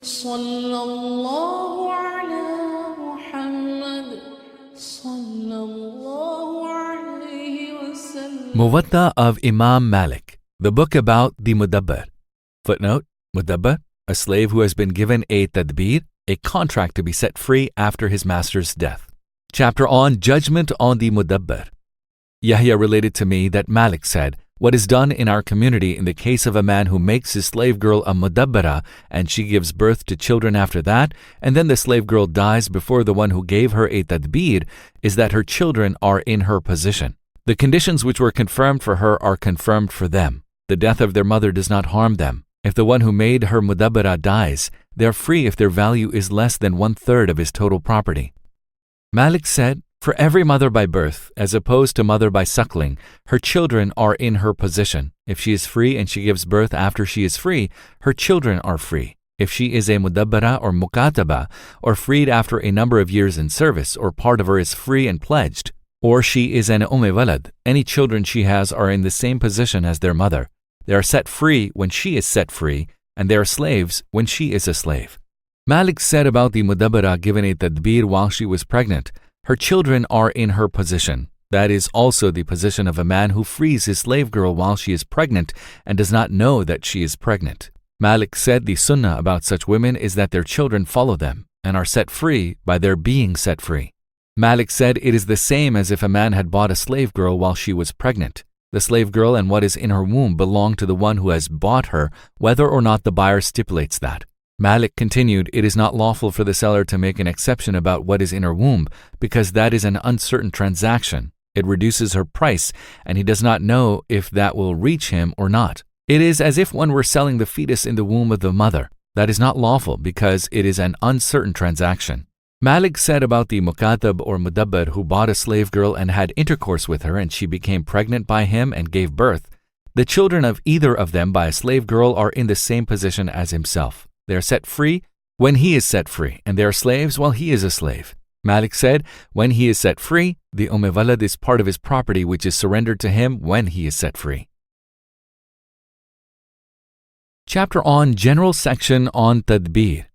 صلى الله على محمد صلى الله عليه وسلم. Muwatta of Imam Malik, the book about the Mudabbar. Footnote, Mudabbar, a slave who has been given a tadbir, a contract to be set free after his master's death. Chapter on Judgment on the Mudabbar. Yahya related to me that Malik said, what is done in our community in the case of a man who makes his slave girl a mudabbara and she gives birth to children after that, and then the slave girl dies before the one who gave her a tadbir, is that her children are in her possession. The conditions which were confirmed for her are confirmed for them. The death of their mother does not harm them. If the one who made her mudabbara dies, they are free if their value is less than 1/3 of his total property. Malik said, for every mother by birth, as opposed to mother by suckling, her children are in her possession. If she is free and she gives birth after she is free, her children are free. If she is a mudabbara or mukataba, or freed after a number of years in service, or part of her is free and pledged, or she is an walad, any children she has are in the same position as their mother. They are set free when she is set free, and they are slaves when she is a slave. Malik said about the mudabbara given a tadbir while she was pregnant, her children are in her position. That is also the position of a man who frees his slave girl while she is pregnant and does not know that she is pregnant. Malik said the sunnah about such women is that their children follow them and are set free by their being set free. Malik said it is the same as if a man had bought a slave girl while she was pregnant. The slave girl and what is in her womb belong to the one who has bought her, whether or not the buyer stipulates that. Malik continued, it is not lawful for the seller to make an exception about what is in her womb, because that is an uncertain transaction. It reduces her price, and he does not know if that will reach him or not. It is as if one were selling the fetus in the womb of the mother. That is not lawful, because it is an uncertain transaction. Malik said about the mukatab or mudabbar who bought a slave girl and had intercourse with her, and she became pregnant by him and gave birth. The children of either of them by a slave girl are in the same position as himself. They are set free when he is set free, and they are slaves while he is a slave. Malik said, when he is set free, the walad is part of his property which is surrendered to him when he is set free. Chapter on General Section on Tadbir.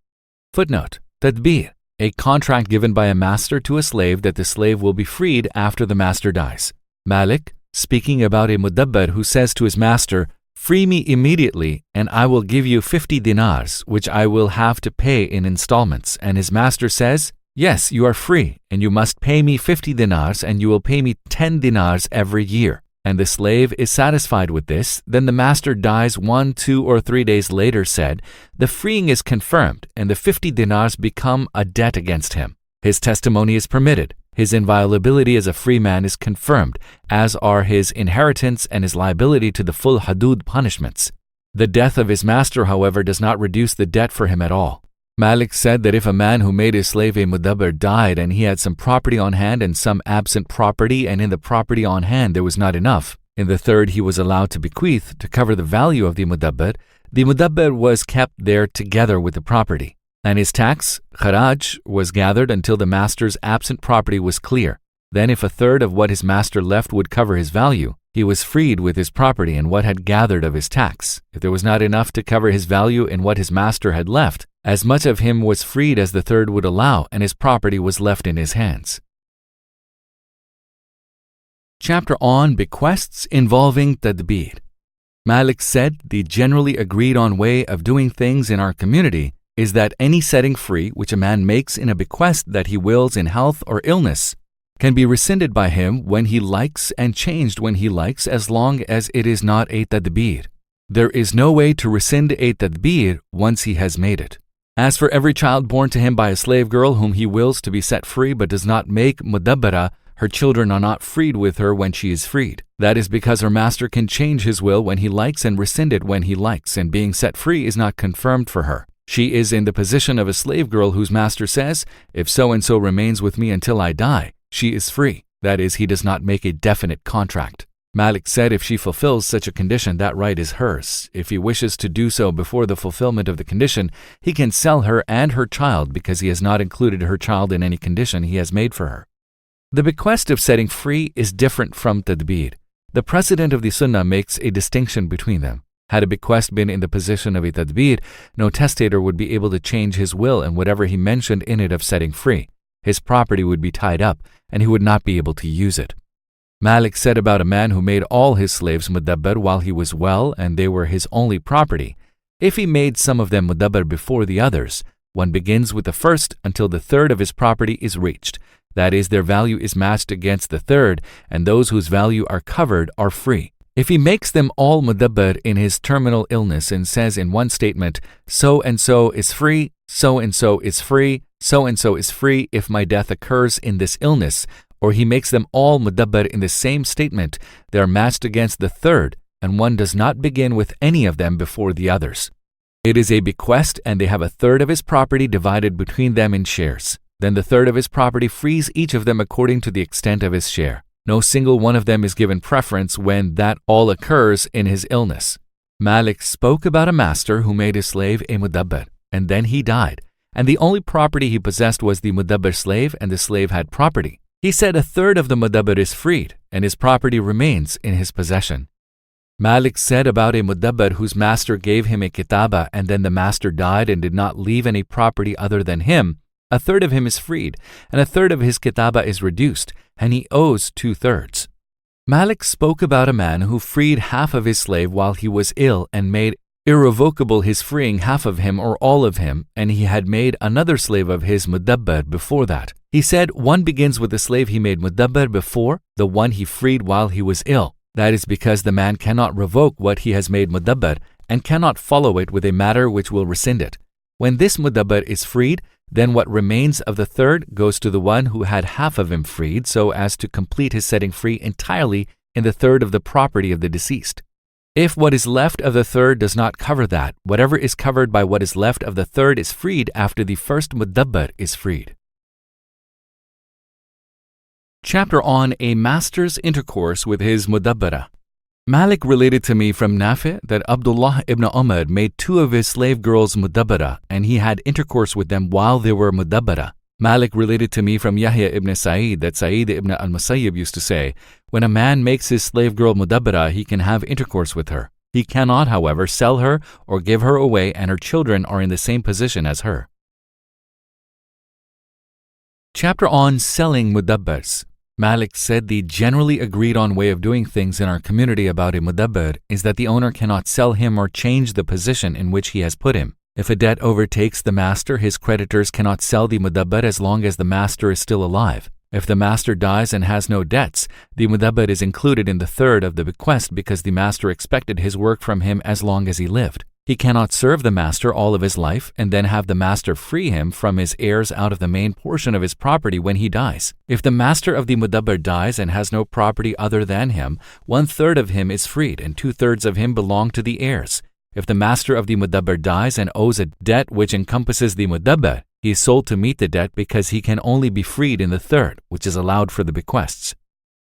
Footnote, Tadbir, a contract given by a master to a slave that the slave will be freed after the master dies. Malik, speaking about a mudabbar who says to his master, free me immediately, and I will give you 50 dinars, which I will have to pay in installments. And his master says, yes, you are free, and you must pay me 50 dinars, and you will pay me 10 dinars every year. And the slave is satisfied with this. Then the master dies 1, 2, or 3 days later, said, the freeing is confirmed, and the 50 dinars become a debt against him. His testimony is permitted. His inviolability as a free man is confirmed, as are his inheritance and his liability to the full hudud punishments. The death of his master, however, does not reduce the debt for him at all. Malik said that if a man who made his slave a mudabbar died and he had some property on hand and some absent property, and in the property on hand there was not enough, in the third he was allowed to bequeath to cover the value of the mudabbar was kept there together with the property. And his tax, kharaj, was gathered until the master's absent property was clear. Then if a third of what his master left would cover his value, he was freed with his property and what had gathered of his tax. If there was not enough to cover his value in what his master had left, as much of him was freed as the third would allow, and his property was left in his hands. Chapter on Bequests involving Tadbir. Malik said the generally agreed on way of doing things in our community is that any setting free which a man makes in a bequest that he wills in health or illness can be rescinded by him when he likes and changed when he likes, as long as it is not a tadbir. There is no way to rescind a tadbir once he has made it. As for every child born to him by a slave girl whom he wills to be set free but does not make mudabbara, her children are not freed with her when she is freed. That is because her master can change his will when he likes and rescind it when he likes, and being set free is not confirmed for her. She is in the position of a slave girl whose master says, if so-and-so remains with me until I die, she is free. That is, he does not make a definite contract. Malik said if she fulfills such a condition, that right is hers. If he wishes to do so before the fulfillment of the condition, he can sell her and her child because he has not included her child in any condition he has made for her. The bequest of setting free is different from tadbir. The precedent of the sunnah makes a distinction between them. Had a bequest been in the position of a tadbir, no testator would be able to change his will and whatever he mentioned in it of setting free. His property would be tied up, and he would not be able to use it. Malik said about a man who made all his slaves Mudabbar while he was well and they were his only property. If he made some of them Mudabbar before the others, one begins with the first until the third of his property is reached. That is, their value is matched against the third, and those whose value are covered are free. If he makes them all Mudabbar in his terminal illness and says in one statement, so-and-so is free, so-and-so is free, so-and-so is free if my death occurs in this illness, or he makes them all Mudabbar in the same statement, they are matched against the third, and one does not begin with any of them before the others. It is a bequest, and they have a third of his property divided between them in shares. Then the third of his property frees each of them according to the extent of his share. No single one of them is given preference when that all occurs in his illness. Malik spoke about a master who made his slave a Mudabbar, and then he died, and the only property he possessed was the Mudabbar slave, and the slave had property. He said a third of the Mudabbar is freed, and his property remains in his possession. Malik said about a Mudabbar whose master gave him a kitaba, and then the master died and did not leave any property other than him, a third of him is freed, and a third of his kitaba is reduced, and he owes 2/3. Malik spoke about a man who freed half of his slave while he was ill and made irrevocable his freeing half of him or all of him, and he had made another slave of his Mudabbar before that. He said one begins with the slave he made Mudabbar before, the one he freed while he was ill. That is because the man cannot revoke what he has made Mudabbar and cannot follow it with a matter which will rescind it. When this Mudabbar is freed, then what remains of the third goes to the one who had half of him freed so as to complete his setting free entirely in the third of the property of the deceased. If what is left of the third does not cover that, whatever is covered by what is left of the third is freed after the first Mudabbar is freed. Chapter on a master's intercourse with his Mudabbara. Malik related to me from Nafi that Abdullah ibn Umar made 2 of his slave girls Mudabbara, and he had intercourse with them while they were Mudabbara. Malik related to me from Yahya ibn Sa'id that Sa'id ibn al-Musayyib used to say, when a man makes his slave girl Mudabbara, he can have intercourse with her. He cannot, however, sell her or give her away, and her children are in the same position as her. Chapter on selling Mudabbars. Malik said the generally agreed on way of doing things in our community about a Mudabbar is that the owner cannot sell him or change the position in which he has put him. If a debt overtakes the master, his creditors cannot sell the Mudabbar as long as the master is still alive. If the master dies and has no debts, the Mudabbar is included in the third of the bequest because the master expected his work from him as long as he lived. He cannot serve the master all of his life and then have the master free him from his heirs out of the main portion of his property when he dies. If the master of the Mudabbar dies and has no property other than him, 1/3 of him is freed and 2/3 of him belong to the heirs. If the master of the Mudabbar dies and owes a debt which encompasses the Mudabbar, he is sold to meet the debt because he can only be freed in the third, which is allowed for the bequests.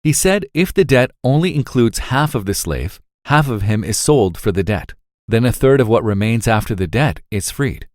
He said if the debt only includes half of the slave, half of him is sold for the debt. Then 1/3 of what remains after the debt is freed.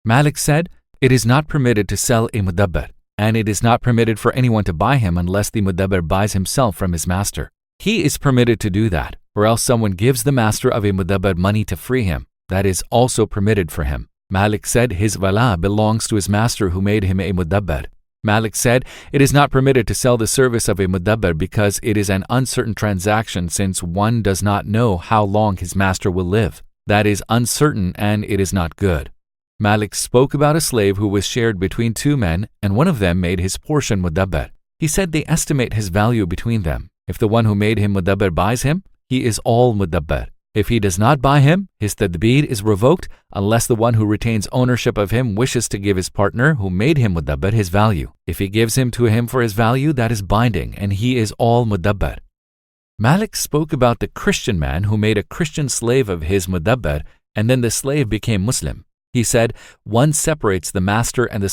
Malik said, it is not permitted to sell a Mudabbar, and it is not permitted for anyone to buy him unless the Mudabbar buys himself from his master. He is permitted to do that, or else someone gives the master of a Mudabbar money to free him. That is also permitted for him. Malik said his wala belongs to his master who made him a Mudabbar. Malik said it is not permitted to sell the service of a Mudabbar because it is an uncertain transaction since one does not know how long his master will live. That is uncertain and it is not good. Malik spoke about a slave who was shared between 2 men and one of them made his portion Mudabbar. He said they estimate his value between them. If the one who made him Mudabbar buys him, he is all Mudabbar. If he does not buy him, his tadbir is revoked unless the one who retains ownership of him wishes to give his partner who made him Mudabbar his value. If he gives him to him for his value, that is binding and he is all Mudabbar. Malik spoke about the Christian man who made a Christian slave of his Mudabbar and then the slave became Muslim. He said, one separates the master and the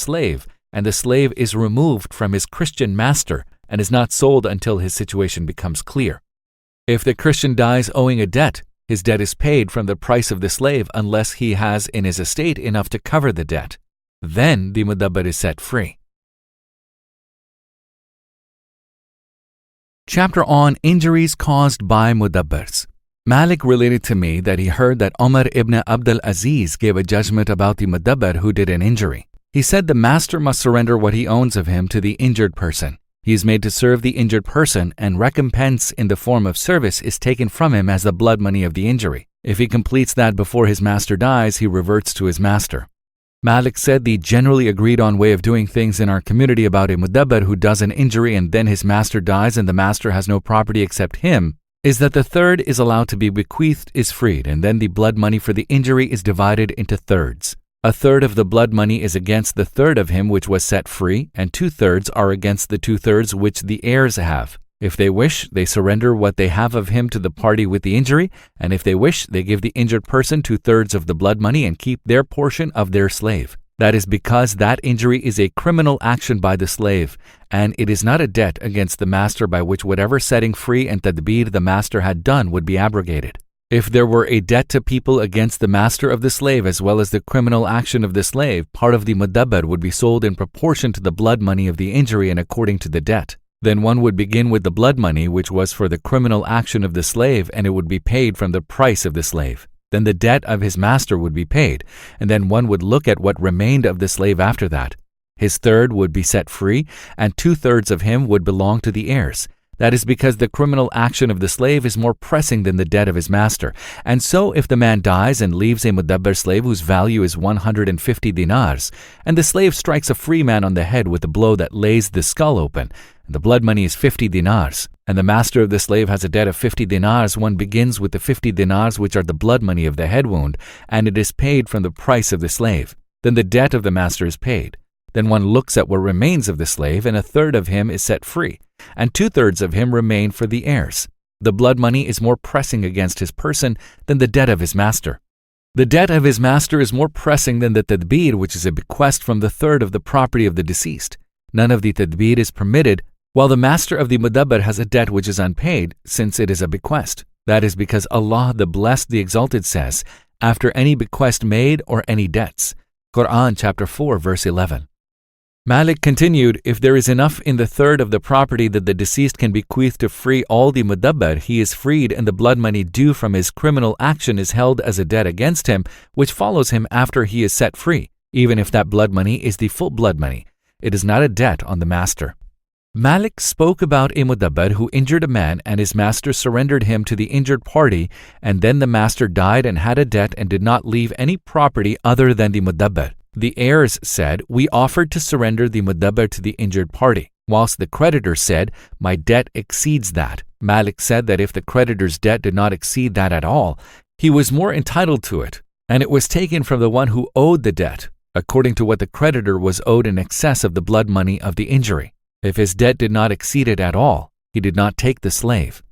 slave is removed from his Christian master and is not sold until his situation becomes clear. If the Christian dies owing a debt, his debt is paid from the price of the slave unless he has in his estate enough to cover the debt. Then the Mudabbar is set free. Chapter on injuries caused by Mudabbars. Malik related to me that he heard that Umar ibn Abdul Aziz gave a judgment about the Mudabbar who did an injury. He said the master must surrender what he owns of him to the injured person. He is made to serve the injured person, and recompense in the form of service is taken from him as the blood money of the injury. If he completes that before his master dies, he reverts to his master. Malik said the generally agreed on way of doing things in our community about a Mudabbar who does an injury and then his master dies and the master has no property except him is that the third is allowed to be bequeathed, is freed, and then the blood money for the injury is divided into thirds. A third of the blood money is against the third of him which was set free, and 2/3 are against the 2/3 which the heirs have. If they wish, they surrender what they have of him to the party with the injury, and if they wish, they give the injured person 2/3 of the blood money and keep their portion of their slave. That is because that injury is a criminal action by the slave, and it is not a debt against the master by which whatever setting free and tadbir the master had done would be abrogated. If there were a debt to people against the master of the slave as well as the criminal action of the slave, part of the Mudabbar would be sold in proportion to the blood money of the injury and according to the debt. Then one would begin with the blood money which was for the criminal action of the slave, and it would be paid from the price of the slave. Then the debt of his master would be paid, and then one would look at what remained of the slave after that. His third would be set free, and 2/3 of him would belong to the heirs. That is because the criminal action of the slave is more pressing than the debt of his master. And so if the man dies and leaves a Mudabbar slave whose value is 150 dinars, and the slave strikes a free man on the head with a blow that lays the skull open, and the blood money is 50 dinars, and the master of the slave has a debt of 50 dinars, one begins with the 50 dinars which are the blood money of the head wound, and it is paid from the price of the slave. Then the debt of the master is paid. Then one looks at what remains of the slave, and 1/3 of him is set free, and 2/3 of him remain for the heirs. The blood money is more pressing against his person than the debt of his master. The debt of his master is more pressing than the tadbir, which is a bequest from the third of the property of the deceased. None of the tadbir is permitted, while the master of the Mudabbar has a debt which is unpaid, since it is a bequest. That is because Allah, the Blessed, the Exalted, says, after any bequest made or any debts. Quran chapter 4, verse 11. Malik continued, if there is enough in the third of the property that the deceased can bequeath to free all the Mudabbar, he is freed, and the blood money due from his criminal action is held as a debt against him, which follows him after he is set free, even if that blood money is the full blood money. It is not a debt on the master. Malik spoke about a Mudabbar who injured a man and his master surrendered him to the injured party, and then the master died and had a debt and did not leave any property other than the Mudabbar. The heirs said, we offered to surrender the Mudabbar to the injured party, whilst the creditor said, my debt exceeds that. Malik said that if the creditor's debt did not exceed that at all, he was more entitled to it, and it was taken from the one who owed the debt, according to what the creditor was owed in excess of the blood money of the injury. If his debt did not exceed it at all, he did not take the slave.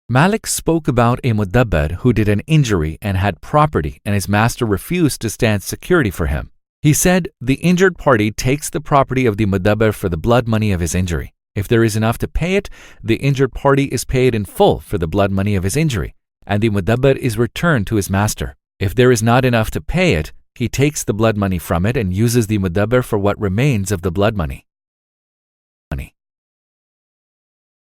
Malik spoke about a Mudabbar who did an injury and had property, and his master refused to stand security for him. He said, the injured party takes the property of the Mudabbar for the blood money of his injury. If there is enough to pay it, the injured party is paid in full for the blood money of his injury, and the Mudabbar is returned to his master. If there is not enough to pay it, he takes the blood money from it and uses the Mudabbar for what remains of the blood money.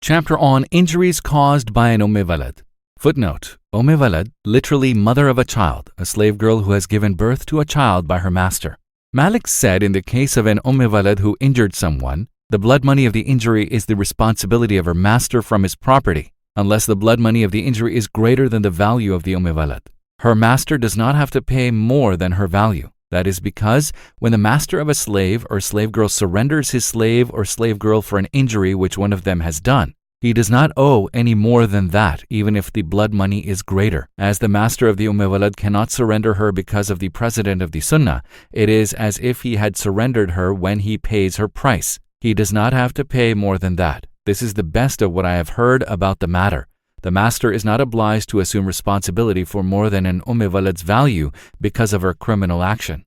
Chapter on Injuries Caused by an Walad. Footnote: Walad, literally mother of a child, a slave girl who has given birth to a child by her master. Malik said in the case of an Walad who injured someone, the blood money of the injury is the responsibility of her master from his property, unless the blood money of the injury is greater than the value of the Walad. Her master does not have to pay more than her value. That is because when the master of a slave or slave girl surrenders his slave or slave girl for an injury which one of them has done, he does not owe any more than that, even if the blood money is greater. As the master of the Walad cannot surrender her because of the precedent of the Sunnah, it is as if he had surrendered her when he pays her price. He does not have to pay more than that. This is the best of what I have heard about the matter. The master is not obliged to assume responsibility for more than an Walad's value because of her criminal action.